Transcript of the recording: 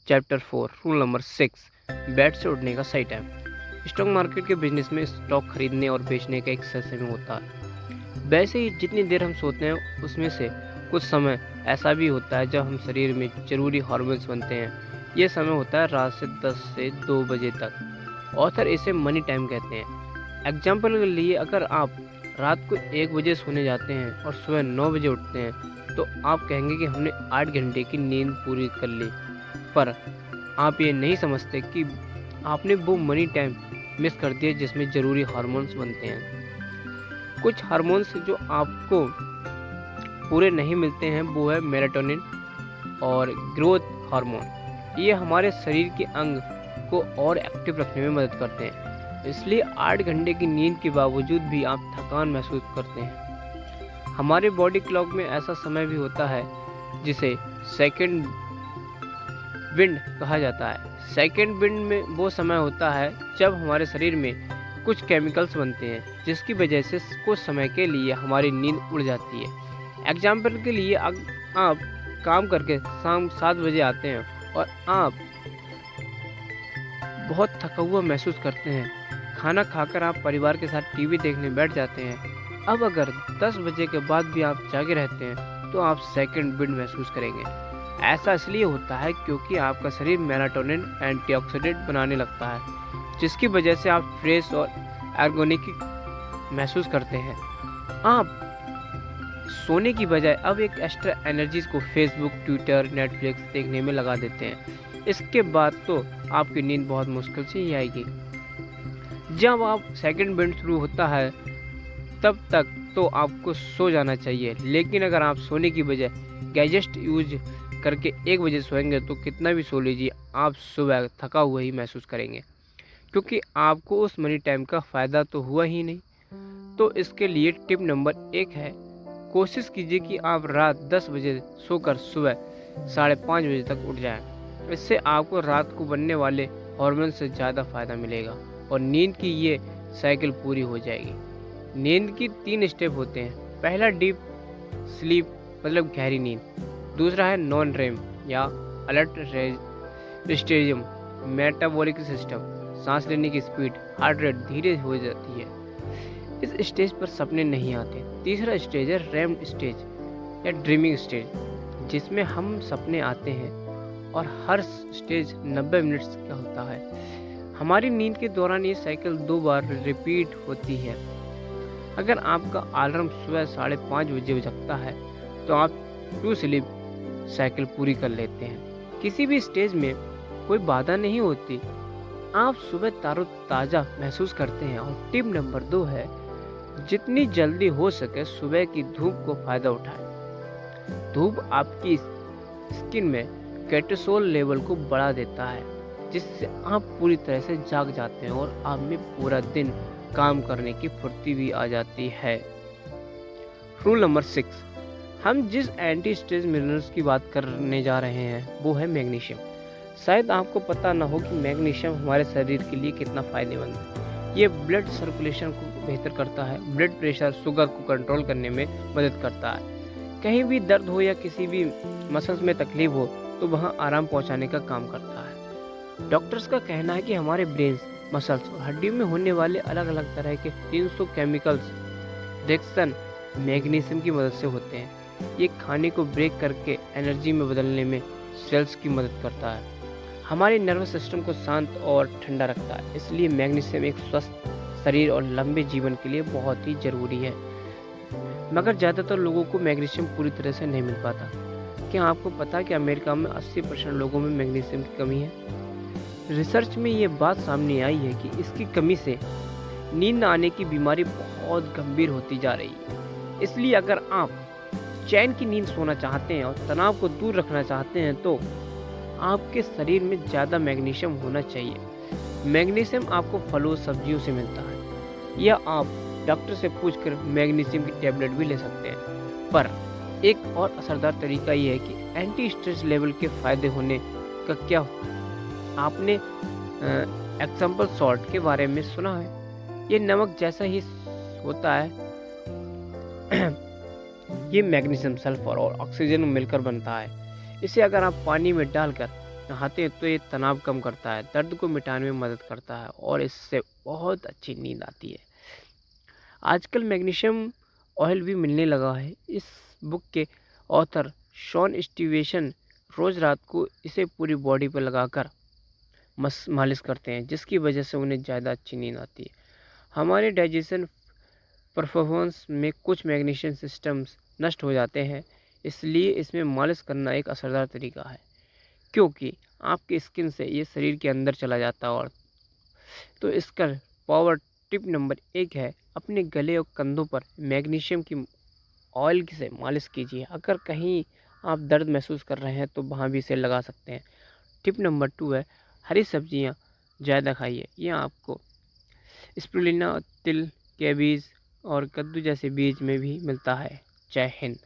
Chapter 4 rule number 6 bed से उठने का सही टाइम। स्टॉक मार्केट के बिजनेस में स्टॉक खरीदने और बेचने का एक समय होता है। वैसे ही जितनी देर हम सोते हैं उसमें से कुछ समय ऐसा भी होता है जब हम शरीर में जरूरी हार्मोन्स बनते हैं। यह समय होता है रात से 10 से 2 बजे तक। ऑथर इसे मनी टाइम कहते हैं। एग्जाम्पल के लिए अगर आप रात को 1 बजे सोने जाते हैं और सुबह 9 बजे उठते हैं तो आप कहेंगे कि हमने 8 घंटे की नींद पूरी कर ली। पर आप ये नहीं समझते कि आपने वो मनी टाइम मिस कर दिया जिसमें ज़रूरी हार्मोन्स बनते हैं। कुछ हार्मोन्स जो आपको पूरे नहीं मिलते हैं वो है मेलाटोनिन और ग्रोथ हार्मोन। ये हमारे शरीर के अंग को और एक्टिव रखने में मदद करते हैं। इसलिए 8 घंटे की नींद के बावजूद भी आप थकान महसूस करते हैं। हमारे बॉडी क्लॉक में ऐसा समय भी होता है जिसे सेकंड विंड कहा जाता है। सेकंड विंड में वो समय होता है जब हमारे शरीर में कुछ केमिकल्स बनते हैं जिसकी वजह से कुछ समय के लिए हमारी नींद उड़ जाती है। एग्जाम्पल के लिए आप काम करके शाम 7 बजे आते हैं और आप बहुत थका हुआ महसूस करते हैं। खाना खाकर आप परिवार के साथ टीवी देखने बैठ जाते हैं। अब अगर 10 बजे के बाद भी आप जागे रहते हैं तो आप सेकंड विंड महसूस करेंगे। ऐसा इसलिए होता है क्योंकि आपका शरीर मेलाटोनिन एंटीऑक्सीडेंट बनाने लगता है जिसकी वजह से आप फ्रेश और एर्गोनिक महसूस करते हैं। आप सोने की बजाय अब एक एक्स्ट्रा एनर्जीज को फेसबुक, ट्विटर, नेटफ्लिक्स देखने में लगा देते हैं। इसके बाद तो आपकी नींद बहुत मुश्किल से ही आएगी। जब आप सेकंड विंड शुरू होता है तब तक तो आपको सो जाना चाहिए, लेकिन अगर आप सोने की बजाय गैजेट यूज करके 1 बजे सोएंगे तो कितना भी सो लीजिए आप सुबह थका हुआ ही महसूस करेंगे क्योंकि आपको उस मनी टाइम का फ़ायदा तो हुआ ही नहीं। तो इसके लिए टिप नंबर 1 है, कोशिश कीजिए कि आप रात 10 बजे सोकर सुबह 5:30 बजे तक उठ जाएं। इससे आपको रात को बनने वाले हार्मोन से ज़्यादा फ़ायदा मिलेगा और नींद की ये साइकिल पूरी हो जाएगी। नींद की 3 स्टेप होते हैं। पहला डीप स्लीप मतलब गहरी नींद, दूसरा है नॉन रेम या अलर्ट स्टेजियम, मेटाबॉलिक सिस्टम, सांस लेने की स्पीड, हार्ट रेट धीरे हो जाती है। इस स्टेज पर सपने नहीं आते। तीसरा स्टेज है रेम स्टेज या ड्रीमिंग स्टेज, जिसमें हम सपने आते हैं और हर स्टेज 90 मिनट्स का होता है। हमारी नींद के दौरान ये साइकिल 2 बार रिपीट होती है। अगर आपका अलार्म सुबह 5:30 बजे जगता है तो आप 2 स्लीप साइकिल पूरी कर लेते हैं। किसी भी स्टेज में कोई बाधा नहीं होती, आप सुबह ताज़ा महसूस करते हैं। और टिप नंबर 2 है, जितनी जल्दी हो सके सुबह की धूप को फायदा उठाएं। धूप आपकी स्किन में कोर्टिसोल लेवल को बढ़ा देता है जिससे आप पूरी तरह से जाग जाते हैं और आप में पूरा दिन काम करने की फुर्ती भी आ जाती है। रूल नंबर 6, हम जिस एंटी स्ट्रेस मिनरल्स की बात करने जा रहे हैं वो है मैग्नीशियम। शायद आपको पता ना हो कि मैग्नीशियम हमारे शरीर के लिए कितना फायदेमंद है। ये ब्लड सर्कुलेशन को बेहतर करता है, ब्लड प्रेशर, शुगर को कंट्रोल करने में मदद करता है। कहीं भी दर्द हो या किसी भी मसल्स में तकलीफ हो तो वहाँ आराम पहुँचाने का काम करता है। डॉक्टर्स का कहना है कि हमारे ब्रेन, मसल्स और हड्डियों में होने वाले अलग अलग तरह के 300 केमिकल्स रिएक्शन मैग्नीशियम की मदद से होते हैं। ये खाने को ब्रेक करके एनर्जी में बदलने में सेल्स की मदद करता है, हमारे नर्वस सिस्टम को शांत और ठंडा रखता है। इसलिए मैग्नीशियम एक स्वस्थ शरीर और लंबे जीवन के लिए बहुत ही ज़रूरी है। मगर ज़्यादातर लोगों को मैग्नीशियम पूरी तरह से नहीं मिल पाता। क्या आपको पता है कि अमेरिका में 80% लोगों में मैग्नीशियम की कमी है? रिसर्च में ये बात सामने आई है कि इसकी कमी से नींद न आने की बीमारी बहुत गंभीर होती जा रही है। इसलिए अगर आप चैन की नींद सोना चाहते हैं और तनाव को दूर रखना चाहते हैं तो आपके शरीर में ज़्यादा मैग्नीशियम होना चाहिए। मैग्नीशियम आपको फलों सब्जियों से मिलता है या आप डॉक्टर से पूछकर मैग्नीशियम की टैबलेट भी ले सकते हैं। पर एक और असरदार तरीका ये है कि एंटी स्ट्रेस लेवल के फ़ायदे होने का क्या आपने एग्जाम्पल सॉल्ट के बारे में सुना है? ये नमक जैसा ही होता है। ये मैग्नीशियम, सल्फर और ऑक्सीजन मिलकर बनता है। इसे अगर आप पानी में डालकर नहाते हैं तो ये तनाव कम करता है, दर्द को मिटाने में मदद करता है और इससे बहुत अच्छी नींद आती है। आजकल मैग्नीशियम ऑयल भी मिलने लगा है। इस बुक के ऑथर शॉन स्टीवेशन रोज़ रात को इसे पूरी बॉडी पर लगाकर मस मालिश करते हैं, जिसकी वजह से उन्हें ज़्यादा अच्छी नींद आती है। हमारे डाइजेशन परफॉर्मेंस में कुछ मैग्नीशियम सिस्टम्स नष्ट हो जाते हैं, इसलिए इसमें मालिश करना एक असरदार तरीका है, क्योंकि आपकी स्किन से ये शरीर के अंदर चला जाता है। और तो इसका पावर टिप नंबर 1 है, अपने गले और कंधों पर मैग्नीशियम की ऑयल से मालिश कीजिए। अगर कहीं आप दर्द महसूस कर रहे हैं तो वहाँ भी इसे लगा सकते हैं। टिप नंबर 2 है, हरी सब्जियाँ ज़्यादा खाइए। ये आपको स्पिरुलिना, तिल, कैबेज और कद्दू जैसे बीज में भी मिलता है। जय हिंद।